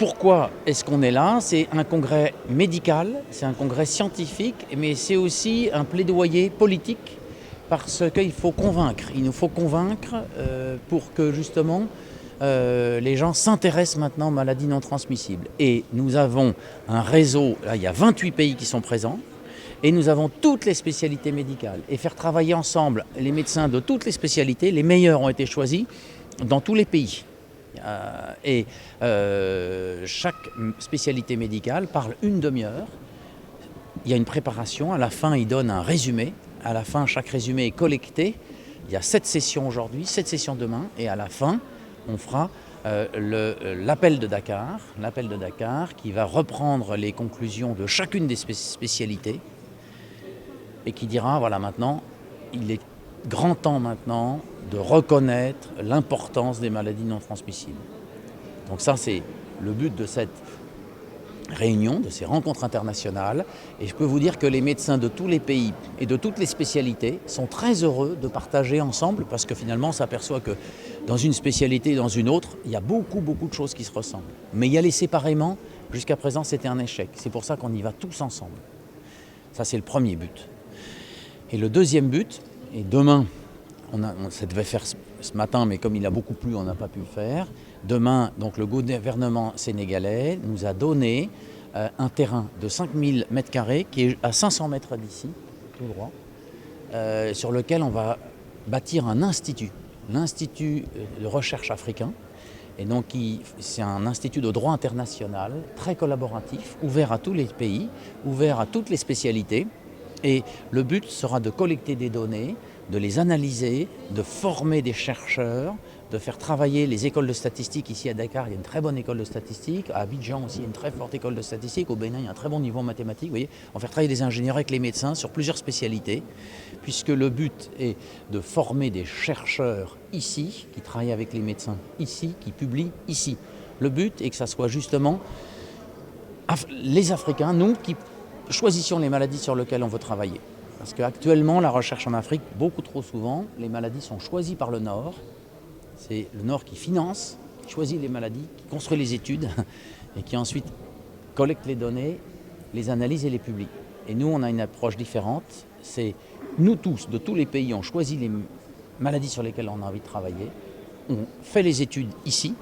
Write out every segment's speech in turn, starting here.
Pourquoi est-ce qu'on est là? C'est un congrès médical, c'est un congrès scientifique, mais c'est aussi un plaidoyer politique parce qu'il faut convaincre. Il nous faut convaincre pour que justement les gens s'intéressent maintenant aux maladies non transmissibles. Et nous avons un réseau, là il y a 28 pays qui sont présents, et nous avons toutes les spécialités médicales. Et faire travailler ensemble les médecins de toutes les spécialités, les meilleurs ont été choisis dans tous les pays. Chaque spécialité médicale parle une demi-heure. Il y a une préparation, à la fin il donne un résumé. À la fin, chaque résumé est collecté. Il y a 7 sessions aujourd'hui, 7 sessions demain, et à la fin, on fera l'appel de Dakar qui va reprendre les conclusions de chacune des spécialités et qui dira, voilà, maintenant, il est grand temps maintenant de reconnaître l'importance des maladies non transmissibles. Donc ça, c'est le but de cette réunion, de ces rencontres internationales. Et je peux vous dire que les médecins de tous les pays et de toutes les spécialités sont très heureux de partager ensemble parce que finalement, on s'aperçoit que dans une spécialité et dans une autre, il y a beaucoup de choses qui se ressemblent. Mais y aller séparément, jusqu'à présent, c'était un échec. C'est pour ça qu'on y va tous ensemble. Ça, c'est le premier but. Et le deuxième but, et demain, ça devait faire ce matin, mais comme il a beaucoup plu, on n'a pas pu le faire. Demain, donc, le gouvernement sénégalais nous a donné un terrain de 5000 m² qui est à 500 mètres d'ici, tout droit, sur lequel on va bâtir un institut, l'Institut de recherche africain. Et donc, c'est un institut de droit international, très collaboratif, ouvert à tous les pays, ouvert à toutes les spécialités. Et le but sera de collecter des données, de les analyser, de former des chercheurs, de faire travailler les écoles de statistique. Ici à Dakar, il y a une très bonne école de statistique. À Abidjan aussi, il y a une très forte école de statistique. Au Bénin, il y a un très bon niveau en mathématiques. Vous voyez, on va faire travailler des ingénieurs avec les médecins sur plusieurs spécialités, puisque le but est de former des chercheurs ici, qui travaillent avec les médecins ici, qui publient ici. Le but est que ça soit justement les Africains, nous, qui choisissions les maladies sur lesquelles on veut travailler. Parce qu'actuellement, la recherche en Afrique, beaucoup trop souvent, les maladies sont choisies par le Nord. C'est le Nord qui finance, qui choisit les maladies, qui construit les études et qui ensuite collecte les données, les analyse et les publie. Et nous, on a une approche différente. C'est nous tous, de tous les pays, on choisit les maladies sur lesquelles on a envie de travailler. On fait les études ici.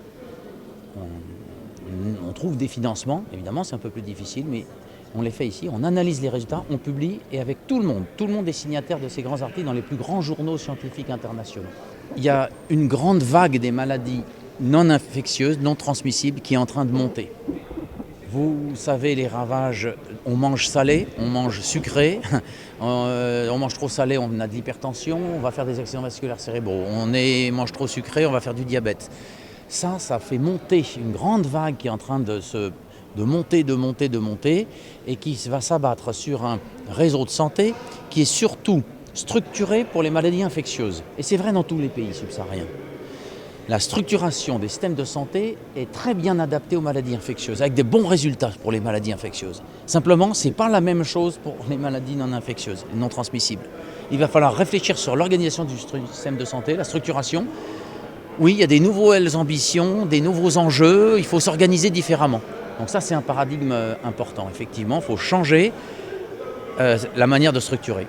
On trouve des financements. Évidemment, c'est un peu plus difficile, mais on les fait ici, on analyse les résultats, on publie et avec tout le monde est signataire de ces grands articles dans les plus grands journaux scientifiques internationaux. Il y a une grande vague des maladies non infectieuses, non transmissibles qui est en train de monter. Vous savez les ravages, on mange salé, on mange sucré, on mange trop salé, on a de l'hypertension, on va faire des accidents vasculaires cérébraux, mange trop sucré, on va faire du diabète. Ça fait monter une grande vague qui est en train de monter et qui va s'abattre sur un réseau de santé qui est surtout structuré pour les maladies infectieuses. Et c'est vrai dans tous les pays subsahariens. La structuration des systèmes de santé est très bien adaptée aux maladies infectieuses, avec des bons résultats pour les maladies infectieuses. Simplement, ce n'est pas la même chose pour les maladies non infectieuses, non transmissibles. Il va falloir réfléchir sur l'organisation du système de santé, la structuration. Oui, il y a des nouvelles ambitions, des nouveaux enjeux, il faut s'organiser différemment. Donc ça, c'est un paradigme important. Effectivement, il faut changer la manière de structurer.